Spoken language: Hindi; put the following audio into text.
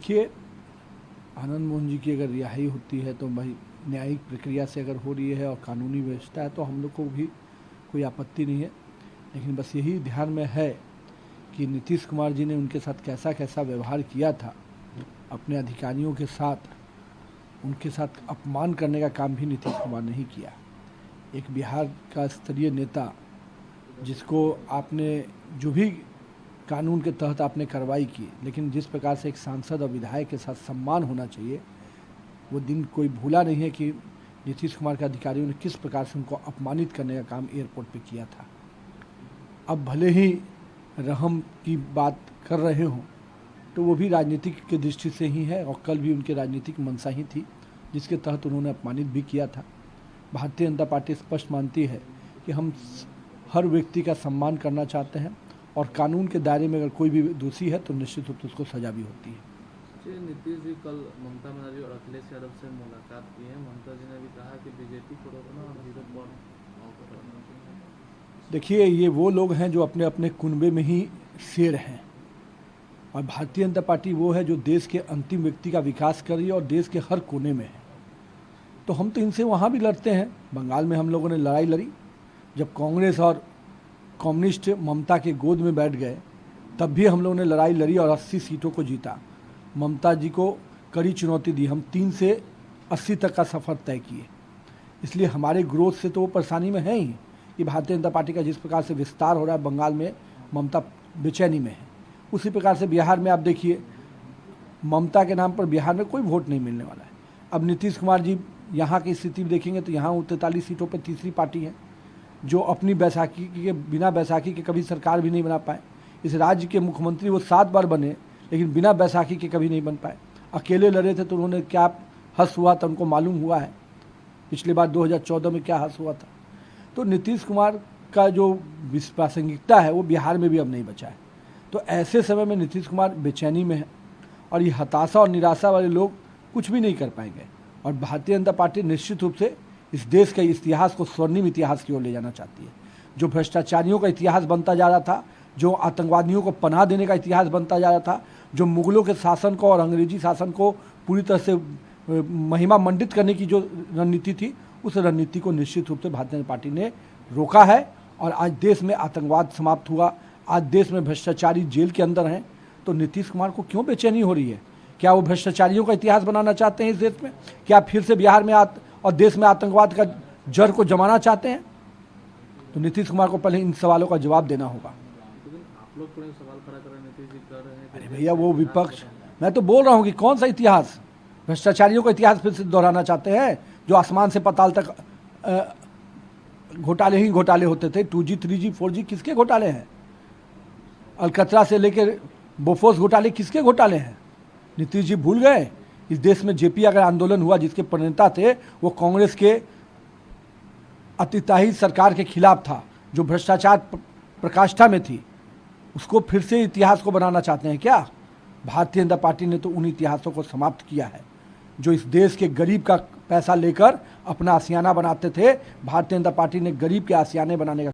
देखिए, आनंद मोहन जी की अगर रिहाई होती है तो भाई न्यायिक प्रक्रिया से अगर हो रही है और कानूनी व्यवस्था है तो हम लोग को भी कोई आपत्ति नहीं है। लेकिन बस यही ध्यान में है कि नीतीश कुमार जी ने उनके साथ कैसा कैसा व्यवहार किया था, अपने अधिकारियों के साथ उनके साथ अपमान करने का काम भी नीतीश कुमार ने ही किया। एक बिहार का स्तरीय नेता जिसको आपने जो भी कानून के तहत आपने कार्रवाई की, लेकिन जिस प्रकार से एक सांसद और विधायक के साथ सम्मान होना चाहिए, वो दिन कोई भूला नहीं है कि नीतीश कुमार के अधिकारियों ने किस प्रकार से उनको अपमानित करने का काम एयरपोर्ट पे किया था। अब भले ही रहम की बात कर रहे हों तो वो भी राजनीतिक की दृष्टि से ही है और कल भी उनकी राजनीतिक मंशा ही थी जिसके तहत उन्होंने अपमानित भी किया था। भारतीय जनता पार्टी स्पष्ट मानती है कि हम हर व्यक्ति का सम्मान करना चाहते हैं और कानून के दायरे में अगर कोई भी दोषी है तो निश्चित रूप से उसको सजा भी होती है। नीतीश जी कल ममता बनर्जी और अखिलेश यादव से मुलाकात की है। ममता जी ने भी कहा कि बीजेपी को रोकना और हीरो को। देखिए, ये वो लोग हैं जो अपने अपने कुनबे में ही शेर हैं और भारतीय जनता पार्टी वो है जो देश के अंतिम व्यक्ति का विकास कर रही है और देश के हर कोने में है। तो हम तो इनसे वहाँ भी लड़ते हैं। बंगाल में हम लोगों ने लड़ाई लड़ी, जब कांग्रेस और कम्युनिस्ट ममता के गोद में बैठ गए तब भी हम लोगों ने लड़ाई लड़ी और 80 सीटों को जीता। ममता जी को कड़ी चुनौती दी, हम 3 से 80 तक का सफ़र तय किए। इसलिए हमारे ग्रोथ से तो वो परेशानी में है ही कि भारतीय जनता पार्टी का जिस प्रकार से विस्तार हो रहा है बंगाल में, ममता बेचैनी में है। उसी प्रकार से बिहार में आप देखिए, ममता के नाम पर बिहार में कोई वोट नहीं मिलने वाला है। अब नीतीश कुमार जी यहाँ की स्थिति देखेंगे तो यहाँ 43 सीटों पर तीसरी पार्टी है जो अपनी बैसाखी के बिना बैसाखी के कभी सरकार भी नहीं बना पाए। इस राज्य के मुख्यमंत्री वो 7 बार बने लेकिन बिना बैसाखी के कभी नहीं बन पाए। अकेले लड़े थे तो उन्होंने क्या हर्ष हुआ था उनको मालूम हुआ है, पिछली बार 2014 में क्या हर्ष हुआ था। तो नीतीश कुमार का जो प्रासंगिकता है वो बिहार में भी अब नहीं बचा है। तो ऐसे समय में नीतीश कुमार बेचैनी में है और ये हताशा और निराशा वाले लोग कुछ भी नहीं कर पाएंगे। और भारतीय जनता पार्टी निश्चित रूप से इस देश के इतिहास को स्वर्णिम इतिहास की ओर ले जाना चाहती है। जो भ्रष्टाचारियों का इतिहास बनता जा रहा था, जो आतंकवादियों को पनाह देने का इतिहास बनता जा रहा था, जो मुगलों के शासन को और अंग्रेजी शासन को पूरी तरह से महिमा मंडित करने की जो रणनीति थी, उस रणनीति को निश्चित रूप से भारतीय जनता पार्टी ने रोका है। और आज देश में आतंकवाद समाप्त हुआ, आज देश में भ्रष्टाचारी जेल के अंदर हैं। तो नीतीश कुमार को क्यों बेचैनी हो रही है? क्या वो भ्रष्टाचारियों का इतिहास बनाना चाहते हैं इस देश में? क्या फिर से बिहार में और देश में आतंकवाद का जड़ को जमाना चाहते हैं? तो नीतीश कुमार को पहले इन सवालों का जवाब देना होगा। आप लोग थोड़े सवाल खड़ा कर रहे हैं, नीतीश जी कर रहे हैं। अरे भैया, वो विपक्ष, मैं तो बोल रहा हूँ कि कौन सा इतिहास? भ्रष्टाचारियों का इतिहास फिर से दोहराना चाहते हैं जो आसमान से पाताल तक घोटाले ही घोटाले होते थे। 2G 3G 4G किसके घोटाले हैं? अलकतरा से लेकर बोफोर्स घोटाले किसके घोटाले हैं? नीतीश जी भूल गए? इस देश में जेपी अगर आंदोलन हुआ जिसके प्रणेता थे वो कांग्रेस के अतिताही सरकार के खिलाफ था जो भ्रष्टाचार प्रकाष्ठा में थी। उसको फिर से इतिहास को बनाना चाहते हैं क्या? भारतीय जनता पार्टी ने तो उन इतिहासों को समाप्त किया है जो इस देश के गरीब का पैसा लेकर अपना आशियाना बनाते थे। भारतीय जनता पार्टी ने गरीब के आशियाने बनाने का